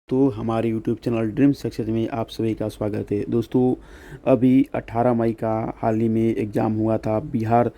तो हमारे YouTube channel dream success में आप सभी का स्वागत है दोस्तों। अभी 18 मई का हाल ही में एग्ज़ाम हुआ था बिहार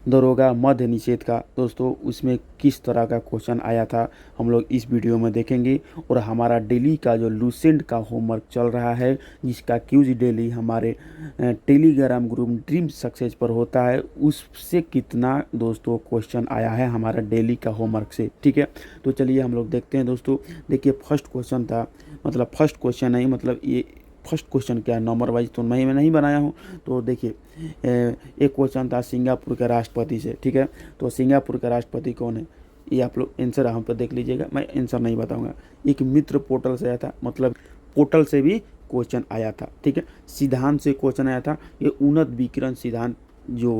दरोगा मध्य निषेध का। दोस्तों उसमें किस तरह का क्वेश्चन आया था हम लोग इस वीडियो में देखेंगे। और हमारा डेली का जो लूसेंट का होमवर्क चल रहा है जिसका क्यूज डेली हमारे टेलीग्राम ग्रुप ड्रीम सक्सेस पर होता है, उससे कितना दोस्तों क्वेश्चन आया है हमारा डेली का होमवर्क से। ठीक है, तो चलिए हम लोग देखते हैं दोस्तों। देखिए फर्स्ट क्वेश्चन था, मतलब फर्स्ट क्वेश्चन नहीं, मतलब ये फर्स्ट क्वेश्चन क्या है, नंबर वाइज तो मैं नहीं बनाया हूँ। तो देखिए एक क्वेश्चन था सिंगापुर के राष्ट्रपति से। ठीक है, तो सिंगापुर का राष्ट्रपति कौन है, ये आप लोग आंसर हम पर देख लीजिएगा, मैं आंसर नहीं बताऊंगा। एक मित्र पोर्टल से आया था, मतलब पोर्टल से भी क्वेश्चन आया था। ठीक है, सिद्धांत से क्वेश्चन आया था, ये उन्नत विकिरण सिद्धांत जो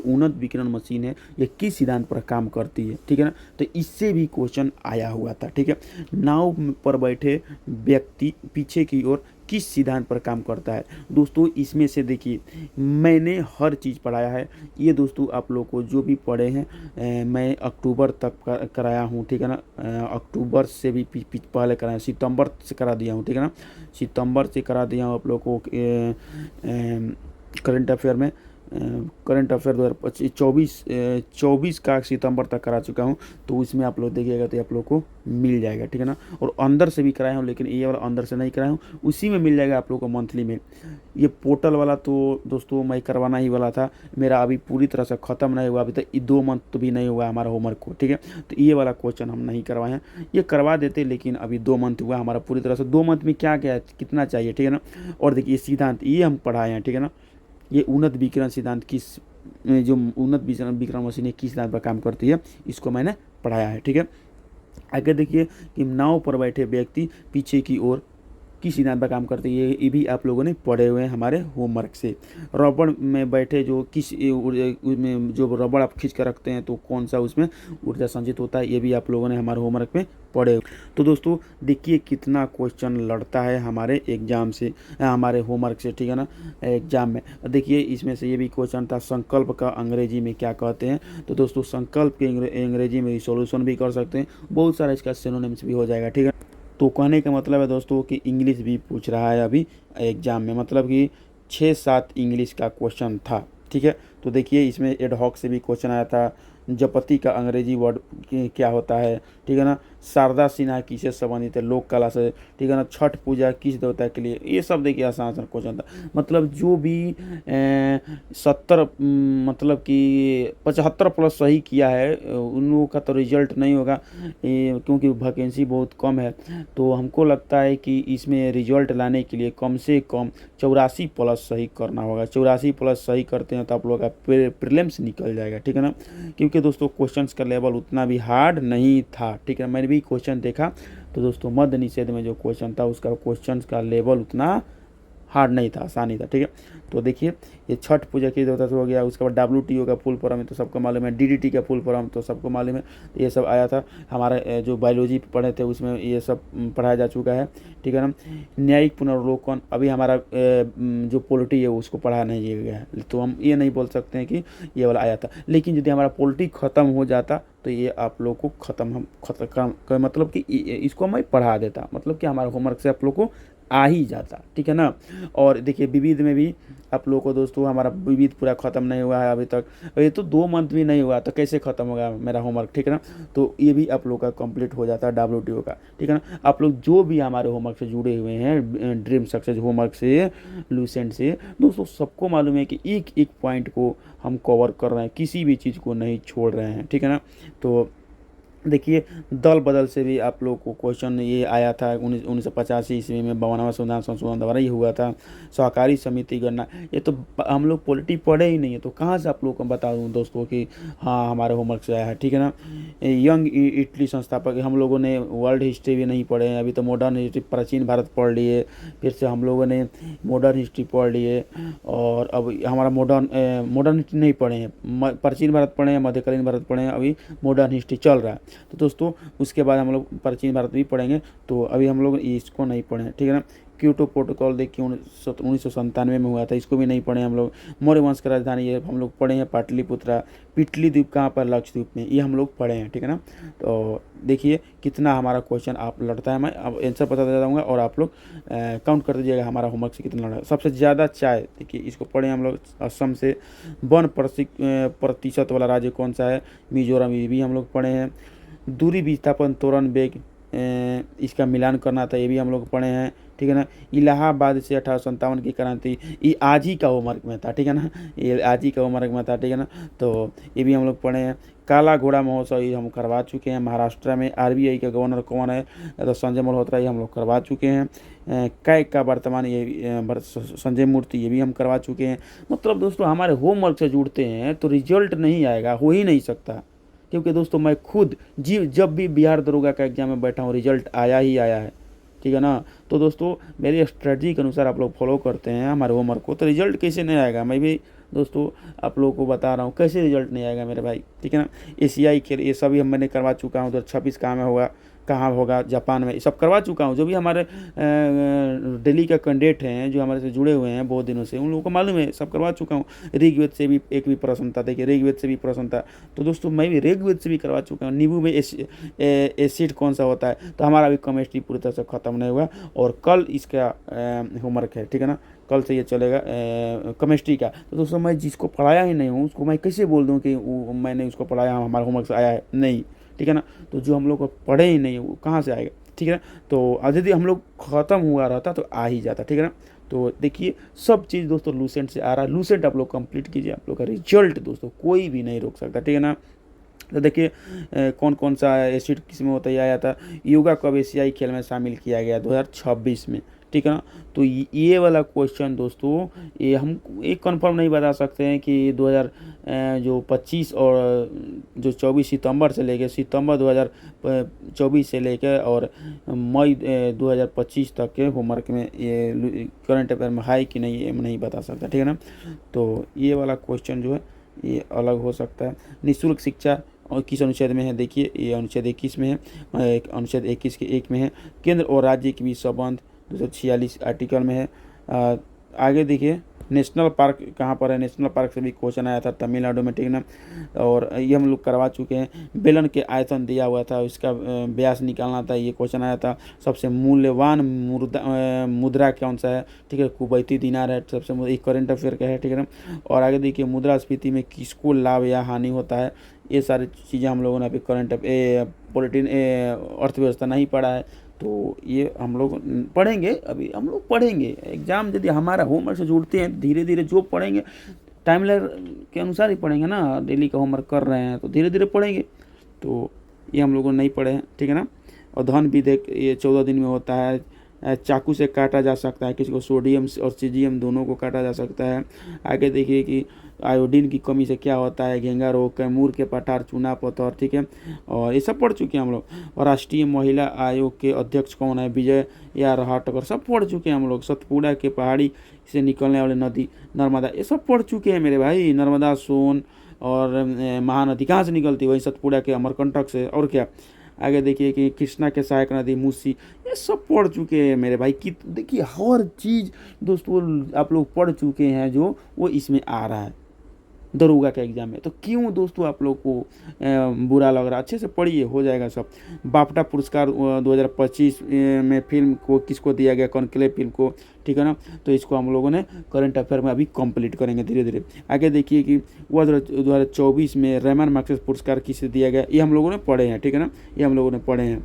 उन्नत विकिरण मशीन है ये किस सिद्धांत पर काम करती है। ठीक है ना, तो इससे भी क्वेश्चन आया हुआ था। ठीक है, नाव पर बैठे व्यक्ति पीछे की ओर किस सिद्धांत पर काम करता है। दोस्तों इसमें से देखिए मैंने हर चीज़ पढ़ाया है, ये दोस्तों आप लोग को जो भी पढ़े हैं मैं अक्टूबर तक कराया हूँ। ठीक है ना, अक्टूबर से भी पहले कराया, सितंबर से करा दिया हूँ। ठीक है ना, सितंबर से करा दिया हूँ आप लोग को करंट अफेयर में। करंट अफेयर 2024 का सितंबर तक करा चुका हूँ, तो उसमें आप लोग देखिएगा तो आप लोग को मिल जाएगा। ठीक है ना, और अंदर से भी कराया हूँ, लेकिन ये वाला अंदर से नहीं कराया हूँ, उसी में मिल जाएगा आप लोग को मंथली में। ये पोर्टल वाला तो दोस्तों मैं करवाना ही वाला था, मेरा अभी पूरी तरह से ख़त्म नहीं हुआ, अभी तक 2 मंथ तो भी नहीं हुआ हमारा होमवर्क को। ठीक है, तो ये वाला क्वेश्चन हम नहीं करवाए हैं, ये करवा देते, लेकिन अभी 2 मंथ हुआ हमारा पूरी तरह से। 2 मंथ में क्या क्या कितना चाहिए। ठीक है ना, और देखिए सिद्धांत ये हम पढ़ाए हैं। ठीक है ना, ये उन्नत विकिरण सिद्धांत किस जो उन्नत विकिरण मशीन किस सिद्धांत पर काम करती है, इसको मैंने पढ़ाया है। ठीक है, आगे देखिए कि नाव पर बैठे व्यक्ति पीछे की ओर किस सिद्धांत पर काम करते हैं, ये भी आप लोगों ने पढ़े हुए हैं हमारे होमवर्क से। रबड़ में बैठे जो किस उसमें जो रबड़ आप खींच कर रखते हैं तो कौन सा उसमें ऊर्जा संचित होता है, ये भी आप लोगों ने हमारे होमवर्क में पढ़े। तो दोस्तों देखिए कितना क्वेश्चन लड़ता है हमारे एग्जाम से, हमारे होमवर्क से। ठीक है ना, एग्जाम में देखिए इसमें से ये भी क्वेश्चन था, संकल्प का अंग्रेजी में क्या कहते हैं। तो दोस्तों संकल्प के अंग्रेजी में रिसोल्यूशन भी कर सकते हैं, बहुत सारा इसका सिनोनिम्स भी हो जाएगा। ठीक है, तो कहने का मतलब है दोस्तों कि इंग्लिश भी पूछ रहा है अभी एग्ज़ाम में, मतलब कि 6-7 इंग्लिश का क्वेश्चन था। ठीक है, तो देखिए इसमें एडहॉक से भी क्वेश्चन आया था, जपति का अंग्रेजी वर्ड क्या होता है। ठीक है ना, शारदा सिन्हा किससे संबंधित है, लोक कला से। ठीक है ना, छठ पूजा किस देवता के लिए, ये सब देखिए आसान आसान क्वेश्चन था। मतलब जो भी 70 मतलब कि 75 प्लस सही किया है उन लोगों का तो रिजल्ट नहीं होगा, क्योंकि वैकेंसी बहुत कम है। तो हमको लगता है कि इसमें रिजल्ट लाने के लिए कम से कम 84 प्लस सही करना होगा। 84 प्लस सही करते हैं तो आप लोगों का प्रीलिम्स निकल जाएगा। ठीक है ना, क्योंकि दोस्तों क्वेश्चंस का लेवल उतना भी हार्ड नहीं था। ठीक है, मैंने भी क्वेश्चन देखा तो दोस्तों मध्य निषेध में जो क्वेश्चन था उसका क्वेश्चंस का लेवल उतना हार्ड नहीं था, आसानी था। ठीक है, तो देखिए ये छठ पूजा की देवता से हो गया, उसके बाद WTO का फुल फॉर्म है तो सबको मालूम है, DDT का फुल फॉर्म तो सबको मालूम है। तो ये सब आया था हमारा जो बायोलॉजी पढ़े थे उसमें ये सब पढ़ाया जा चुका है। ठीक है ना, न्यायिक पुनर्वलोकन अभी हमारा जो पॉलिटी है उसको पढ़ा नहीं गया है, तो हम ये नहीं बोल सकते हैं कि ये वाला आया था। लेकिन यदि हमारा पॉलिटी ख़त्म हो जाता तो ये आप लोग को ख़त्म मतलब कि इसको मैं पढ़ा देता, मतलब कि हमारे होमवर्क से आप लोग को आ ही जाता। ठीक है ना, और देखिए विविध में भी आप लोगों को दोस्तों हमारा विविध पूरा ख़त्म नहीं हुआ है अभी तक, ये तो 2 मंथ भी नहीं हुआ तो कैसे ख़त्म होगा मेरा होमवर्क। ठीक है ना, तो ये भी आप लोग का कंप्लीट हो जाता है WTO का। ठीक है ना, आप लोग जो भी हमारे होमवर्क से जुड़े हुए हैं ड्रीम सक्सेस होमवर्क से, लूसेंट से, दोस्तों सबको मालूम है कि एक एक पॉइंट को हम कवर कर रहे हैं, किसी भी चीज़ को नहीं छोड़ रहे हैं। ठीक है ना, तो देखिए दल बदल से भी आप लोग को क्वेश्चन ये आया था 1985 ईस्वी में 52वां संविधान संशोधन द्वारा ये हुआ था। सहकारी समिति गणना, ये तो हम लोग पॉलिटी पढ़े ही नहीं है, तो कहाँ से आप लोग को बता दूँ दोस्तों कि हाँ हमारे होमवर्क से आया है। ठीक है ना, यंग इटली संस्थापक, हम लोगों ने वर्ल्ड हिस्ट्री भी नहीं पढ़े हैं अभी, तो मॉडर्न हिस्ट्री प्राचीन भारत पढ़ लिए, फिर से हम लोगों ने मॉडर्न हिस्ट्री पढ़ लिए, और अब हमारा मॉडर्न हिस्ट्री नहीं पढ़े हैं, प्राचीन भारत पढ़े हैं, मध्यकालीन भारत पढ़े हैं, अभी मॉडर्न हिस्ट्री चल रहा है। तो दोस्तों उसके बाद हम लोग प्राचीन भारत भी पढ़ेंगे, तो अभी हम लोग इसको नहीं पढ़े। ठीक है ना, क्योटो प्रोटोकॉल देखिए 1997 में हुआ था, इसको भी नहीं पढ़े हम लोग। मौर्य वंश की राजधानी ये हम लोग पढ़े हैं पाटलिपुत्रा। पिटली द्वीप कहाँ पर, लक्षद्वीप में, ये हम लोग पढ़े हैं, ठीक है ना। तो देखिए कितना हमारा क्वेश्चन आप लड़ता है, मैं अब आंसर बताता जाऊँगा और आप लोग काउंट कर दीजिएगा हमारा होमवर्क से कितना लड़ा। सबसे ज़्यादा चाय, देखिए इसको पढ़े हम लोग असम से। 1% वाला राज्य कौन सा है, मिजोरम, ये भी हम लोग पढ़े हैं। दूरी विस्थापन त्वरण वेग, इसका मिलान करना था, ये भी हम लोग पढ़े हैं, ठीक है ना। इलाहाबाद से 1857 की क्रांति, ये आज ही का होमवर्क में था, ठीक है ना, ये आज ही का होमवर्क में था, ठीक है ना। तो ये भी हम लोग पढ़े हैं। काला घोड़ा महोत्सव ये हम करवा चुके हैं। महाराष्ट्र में आरबीआई का गवर्नर कौन है, तो संजय मल्होत्रा, ये हम लोग करवा चुके हैं। कैग का वर्तमान ये संजय मूर्ति, ये भी हम करवा चुके हैं। मतलब दोस्तों हमारे होमवर्क से जुड़ते हैं तो रिजल्ट नहीं आएगा, हो ही नहीं सकता, क्योंकि दोस्तों मैं खुद जब भी बिहार दरोगा का एग्जाम में बैठा हूँ रिजल्ट आया ही आया है, ठीक है ना। तो दोस्तों मेरी स्ट्रेटजी के अनुसार आप लोग फॉलो करते हैं हमारे होमवर्क को, तो रिजल्ट कैसे नहीं आएगा, मैं भी दोस्तों आप लोगों को बता रहा हूँ कैसे रिजल्ट नहीं आएगा मेरे भाई, ठीक है ना। एशियाई खेल ये सभी मैंने करवा चुका हूँ। 2026 कहाँ होगा, जापान में, ये सब करवा चुका हूँ। जो भी हमारे दिल्ली का कैंडिडेट हैं जो हमारे से जुड़े हुए हैं बहुत दिनों से, उन लोगों को मालूम है, सब करवा चुका हूँ। ऋग्वेद से भी एक भी प्रश्न था, देखिए ऋग्वेद से भी प्रश्न था, तो दोस्तों मैं भी ऋग्वेद से भी करवा चुका हूँ। नींबू में एसिड कौन सा होता है, तो हमारा भी केमिस्ट्री पूरी तरह से ख़त्म नहीं हुआ और कल इसका होमवर्क है, ठीक है ना, कल से ये चलेगा केमिस्ट्री का। तो दोस्तों मैं जिसको पढ़ाया ही नहीं हूँ उसको मैं कैसे बोल दूँ कि मैंने उसको पढ़ाया, हमारा होमवर्क से आया है, नहीं, ठीक है ना। तो जो हम लोग को पढ़े ही नहीं वो कहाँ से आएगा, ठीक है ना। तो यदि हम लोग ख़त्म हुआ रहता तो आ ही जाता, ठीक है ना। तो देखिए सब चीज़ दोस्तों लूसेंट से आ रहा है, लूसेंट आप लोग कंप्लीट कीजिए, आप लोग का रिजल्ट दोस्तों कोई भी नहीं रोक सकता, ठीक है ना। तो देखिए कौन कौन सा एसिड किस में होता है आया था। योगा कब एशियाई खेल में शामिल किया गया, 2026 में, ठीक है ना। तो ये वाला क्वेश्चन दोस्तों ये हम एक कंफर्म नहीं बता सकते हैं कि 2025 और जो 24 सितंबर से लेकर सितंबर 2024 से लेकर और मई 2025 तक के होमवर्क में ये करंट अफेयर में है कि नहीं, ये नहीं बता सकता, ठीक है ना। तो ये वाला क्वेश्चन जो है ये अलग हो सकता है। निःशुल्क शिक्षा और किस अनुच्छेद में है, देखिए ये अनुच्छेद 21 में है, अनुच्छेद 21 के 1 में है। केंद्र और राज्य के बीच संबंध 246 आर्टिकल में है। आगे देखिए नेशनल पार्क कहाँ पर है, नेशनल पार्क से भी क्वेश्चन आया था तमिलनाडु में, ठीक ना। और ये हम लोग करवा चुके हैं। बेलन के आयतन दिया हुआ था, इसका व्यास निकालना था, ये क्वेश्चन आया था। सबसे मूल्यवान मुद्रा कौन सा है, ठीक है, कुवैती दिनार है सबसे, एक करंट अफेयर का है, ठीक है ना। और आगे देखिए मुद्रास्फीति में किसको लाभ या हानि होता है, ये सारी चीज़ें हम लोगों ने अभी करंट पॉलिटिन अर्थव्यवस्था नहीं पढ़ा है, तो ये हम लोग पढ़ेंगे, अभी हम लोग पढ़ेंगे। एग्ज़ाम यदि हमारा होमवर्क से जुड़ते हैं धीरे धीरे जो पढ़ेंगे टाइमलाइन के अनुसार ही पढ़ेंगे ना, डेली का होमवर्क कर रहे हैं तो धीरे धीरे पढ़ेंगे। तो ये हम लोगों ने नहीं पढ़े हैं, ठीक है ना। और धन विधेयक ये 14 दिन में होता है। चाकू से काटा जा सकता है, किसी को सोडियम और सीजियम दोनों को काटा जा सकता है। आगे देखिए कि आयोडीन की कमी से क्या होता है, घेंगा रोग, कैमूर के पठार, चूना पत्थर, ठीक है, और ये सब पढ़ चुके हैं हम लोग। और राष्ट्रीय महिला आयोग के अध्यक्ष कौन है, विजय या रहाटकर, सब पढ़ चुके हैं हम लोग। सतपुड़ा के पहाड़ी से निकलने वाली नदी नर्मदा, ये सब पढ़ चुके हैं मेरे भाई। नर्मदा, सोन और महानदी कहाँ से निकलती है, वही सतपुड़ा के अमरकंटक से, और क्या। आगे देखिए कि कृष्णा के सहायक नदी मूसी, ये सब पढ़ चुके हैं मेरे भाई। कि देखिए हर चीज़ दोस्तों आप लोग पढ़ चुके हैं जो वो इसमें आ रहा है दरोगा के एग्जाम में। तो क्यों दोस्तों आप लोग को बुरा लग रहा है, अच्छे से पढ़िए, हो जाएगा सब। बाफ्टा पुरस्कार 2025 में फिल्म को किसको दिया गया, कॉन्क्लेव फिल्म को, ठीक है ना। तो इसको हम लोगों ने करंट अफेयर में अभी कंप्लीट करेंगे धीरे धीरे। आगे देखिए कि वह 2024 में रेमन मैग्सेसे पुरस्कार किसे दिया गया, ये हम लोगों ने पढ़े हैं, ठीक है ना, ये हम लोगों ने पढ़े हैं।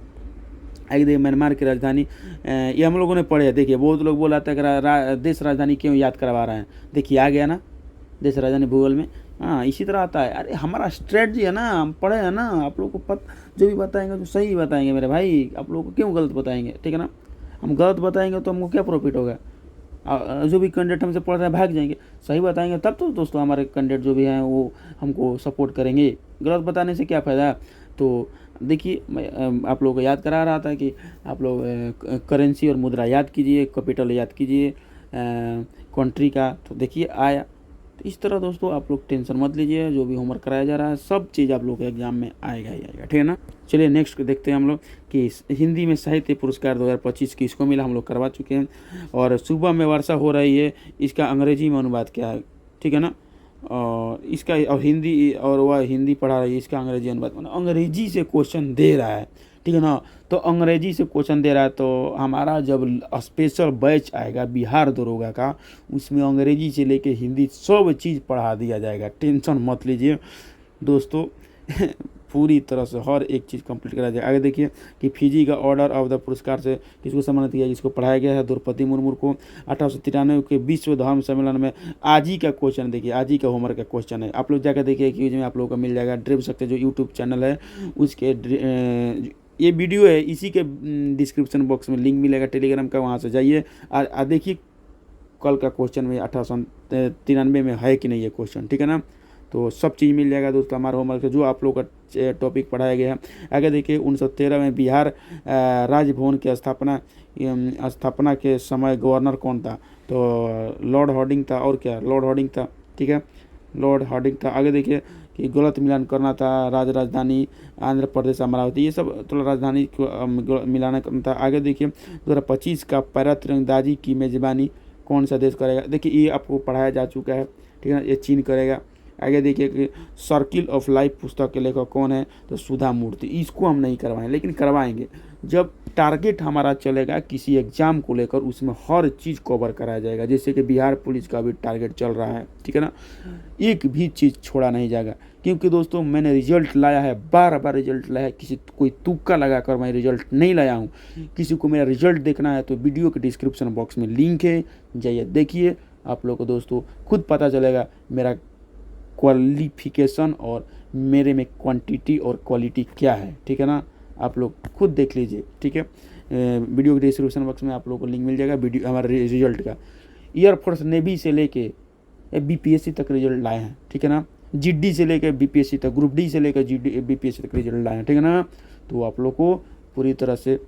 आगे देखिए म्यांमार की राजधानी, ये हम लोगों ने पढ़े हैं। देखिए बहुत लोग बोला था कि देश राजधानी क्यों याद करवा रहे हैं, देखिए आ गया ना देश राजधानी भूगोल में, हाँ इसी तरह आता है। अरे हमारा स्ट्रेटजी है ना, हम पढ़े हैं ना, आप लोगों को जो भी बताएंगे तो सही बताएंगे मेरे भाई, आप लोगों को क्यों गलत बताएंगे, ठीक है ना। हम गलत बताएंगे तो हमको क्या प्रॉफिट होगा, जो भी कैंडिडेट हमसे पढ़ रहे हैं भाग जाएंगे। सही बताएंगे तब तो दोस्तों हमारे कैंडिडेट जो भी हैं वो हमको सपोर्ट करेंगे, गलत बताने से क्या फ़ायदा। तो देखिए मैं आप लोगों को याद करा रहा था कि आप लोग करेंसी और मुद्रा याद कीजिए, कैपिटल याद कीजिए कंट्री का, तो देखिए आया, तो इस तरह दोस्तों आप लोग टेंशन मत लीजिए, जो भी होमवर्क कराया जा रहा है सब चीज़ आप लोग के एग्जाम में आएगा ही आएगा, ठीक है ना। चलिए नेक्स्ट देखते हैं हम लोग कि हिंदी में साहित्य पुरस्कार 2025 किसको मिला, हम लोग करवा चुके हैं। और सुबह में वर्षा हो रही है, इसका अंग्रेजी में अनुवाद क्या है, ठीक है ना। और इसका और हिंदी, और वह हिंदी पढ़ा रही है, इसका अंग्रेजी अनुवाद, मतलब अंग्रेजी से क्वेश्चन दे रहा है, ठीक है ना। तो अंग्रेजी से क्वेश्चन दे रहा है, तो हमारा जब स्पेशल बैच आएगा बिहार दरोगा का, उसमें अंग्रेजी से लेके हिंदी सब चीज़ पढ़ा दिया जाएगा, टेंशन मत लीजिए दोस्तों। पूरी तरह से हर एक चीज़ कंप्लीट करा जाए। आगे देखिए कि फिजी का ऑर्डर ऑफ द पुरस्कार से किसको सम्मानित किया, जिसको पढ़ाया गया है द्रौपदी मुर्मू को। 1893 के विश्व धर्म सम्मेलन में आज ही का क्वेश्चन देखिए, आज ही का होमवर्क का क्वेश्चन है, आप लोग जाकर देखिए कि में आप लोगों को मिल जाएगा। ड्रीम सकते जो यूट्यूब चैनल है उसके ये वीडियो है, इसी के डिस्क्रिप्शन बॉक्स में लिंक मिलेगा टेलीग्राम का, वहाँ से जाइए और देखिए कल का क्वेश्चन में 1893 में है कि नहीं ये क्वेश्चन, ठीक है ना। तो सब चीज़ मिल जाएगा दोस्तों हमारे होमवर्क जो आप लोग का टॉपिक पढ़ाया गया है। आगे देखिए 1913 में बिहार राजभवन की स्थापना के समय गवर्नर कौन था, तो लॉर्ड हार्डिंग था, और क्या लॉर्ड हार्डिंग था, ठीक है, लॉर्ड हार्डिंग था। आगे देखिए कि गलत मिलान करना था, राजधानी आंध्र प्रदेश अमरावती, ये सब थोड़ा राजधानी को मिलाना करना था। आगे देखिए 2025 का पैरा तिरंदाजी की मेज़बानी कौन सा देश करेगा, देखिए ये आपको पढ़ाया जा चुका है, ठीक है ना, ये चीन करेगा। आगे देखिए कि सर्किल ऑफ लाइफ पुस्तक के लेखक कौन है, तो सुधा मूर्ति। इसको हम नहीं करवाएं, लेकिन करवाएंगे जब टारगेट हमारा चलेगा किसी एग्जाम को लेकर, उसमें हर चीज़ कवर कराया जाएगा। जैसे कि बिहार पुलिस का भी टारगेट चल रहा है, ठीक है ना, एक भी चीज़ छोड़ा नहीं जाएगा। क्योंकि दोस्तों मैंने रिजल्ट लाया है, बार बार रिजल्ट लाया है, कोई तुक्का लगा कर मैं रिजल्ट नहीं लाया हूँ। किसी को मेरा रिजल्ट देखना है तो वीडियो के डिस्क्रिप्शन बॉक्स में लिंक है, जाइए देखिए, आप लोग को दोस्तों खुद पता चलेगा मेरा क्वालिफिकेशन और मेरे में क्वांटिटी और क्वालिटी क्या है, ठीक है ना, आप लोग खुद देख लीजिए, ठीक है। वीडियो के डिस्क्रिप्शन बॉक्स में आप लोगों को लिंक मिल जाएगा वीडियो हमारे रिजल्ट का। एयरफोर्स नेवी से लेके बीपीएससी तक रिजल्ट लाए हैं, ठीक है ना, जीडी से लेकर बीपीएससी तक, ग्रुप डी से लेकर जीडी बीपीएससी तक रिजल्ट लाए हैं, ठीक है ना। तो आप लोग को पूरी तरह से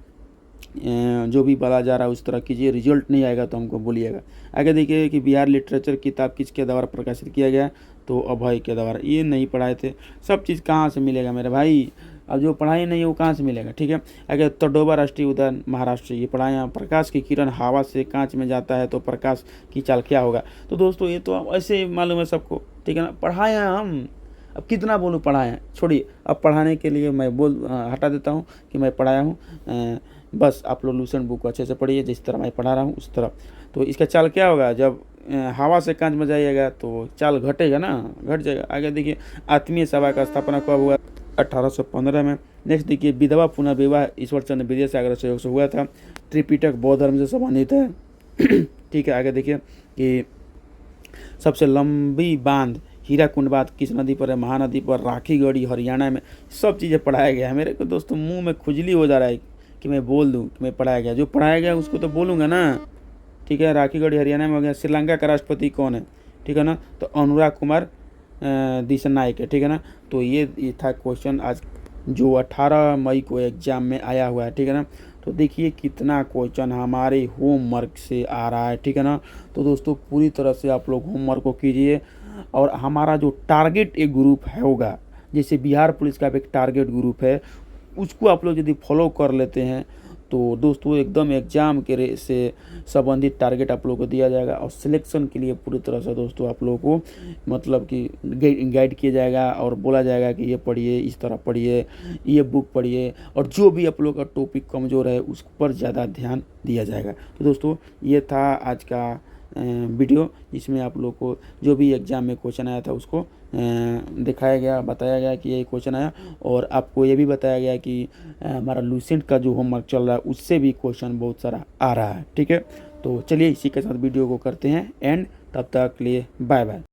जो भी बोला जा रहा है उस तरह कीजिए, रिजल्ट नहीं आएगा तो हमको बोलिएगा। आगे देखिए कि बिहार लिटरेचर किताब किसके द्वारा प्रकाशित किया गया, तो अभय के द्वारा। ये नहीं पढ़ाए थे, सब चीज़ कहाँ से मिलेगा मेरे भाई, अब जो पढ़ाई नहीं है वो कहाँ से मिलेगा, ठीक है। आगे तडोबा राष्ट्रीय उद्यान महाराष्ट्र, ये पढ़ाए हैं। प्रकाश की किरण हवा से कांच में जाता है तो प्रकाश की चाल क्या होगा, तो दोस्तों ये तो ऐसे मालूम है सबको, ठीक है ना, पढ़ाए हैं हम, अब कितना बोलूँ पढ़ाए हैं, छोड़िए, अब पढ़ाने के लिए मैं हटा देता हूँ कि मैं पढ़ाया हूँ। बस आप लोग लूसेंट बुक को अच्छे से पढ़िए, जिस तरह मैं पढ़ा रहा हूँ उस तरह। तो इसका चाल क्या होगा, जब हवा से कांच में जाइएगा तो चाल घटेगा ना, घट जाएगा। आगे देखिए आत्मीय सभा का स्थापना कब हुआ, 1815 में। नेक्स्ट देखिए विधवा पुनर्विवाह ईश्वर चंद्र विद्यासागर सहयोग से हुआ था। त्रिपिटक बौद्ध धर्म से संबंधित है, ठीक है। आगे देखिए कि सबसे लंबी बांध हीराकुंड बांध किस नदी पर है, महानदी पर। राखीगढ़ी हरियाणा में, सब चीज़ें पढ़ाया गया है। मेरे को दोस्तों मुंह में खुजली हो जा रहा है कि मैं बोल दूं कि मैं पढ़ाया गया, जो पढ़ाया गया उसको तो बोलूँगा ना, ठीक है। राखीगढ़ी हरियाणा में हो गया। श्रीलंका का राष्ट्रपति कौन है, ठीक है ना, तो अनुराग कुमार दिसनायक है, ठीक है ना। तो ये था क्वेश्चन आज जो 18 मई को एग्जाम में आया हुआ है, ठीक है ना। तो देखिए कितना क्वेश्चन हमारे होमवर्क से आ रहा है, ठीक है ना। तो दोस्तों पूरी तरह से आप लोग होमवर्क को कीजिए, और हमारा जो टारगेट एक ग्रुप है होगा, जैसे बिहार पुलिस का एक टारगेट ग्रुप है, उसको आप लोग यदि फॉलो कर लेते हैं तो दोस्तों एकदम एग्जाम के से संबंधित टारगेट आप लोगों को दिया जाएगा, और सिलेक्शन के लिए पूरी तरह से दोस्तों आप लोगों को मतलब कि गाइड किया जाएगा और बोला जाएगा कि ये पढ़िए, इस तरह पढ़िए, ये बुक पढ़िए, और जो भी आप लोग का टॉपिक कमज़ोर है उस पर ज़्यादा ध्यान दिया जाएगा। तो दोस्तों ये था आज का वीडियो, जिसमें आप लोग को जो भी एग्ज़ाम में क्वेश्चन आया था उसको दिखाया गया, बताया गया कि ये क्वेश्चन आया, और आपको ये भी बताया गया कि हमारा लूसेंट का जो होमवर्क चल रहा है उससे भी क्वेश्चन बहुत सारा आ रहा है, ठीक है। तो चलिए इसी के साथ वीडियो को करते हैं एंड, तब तक के लिए बाय बाय।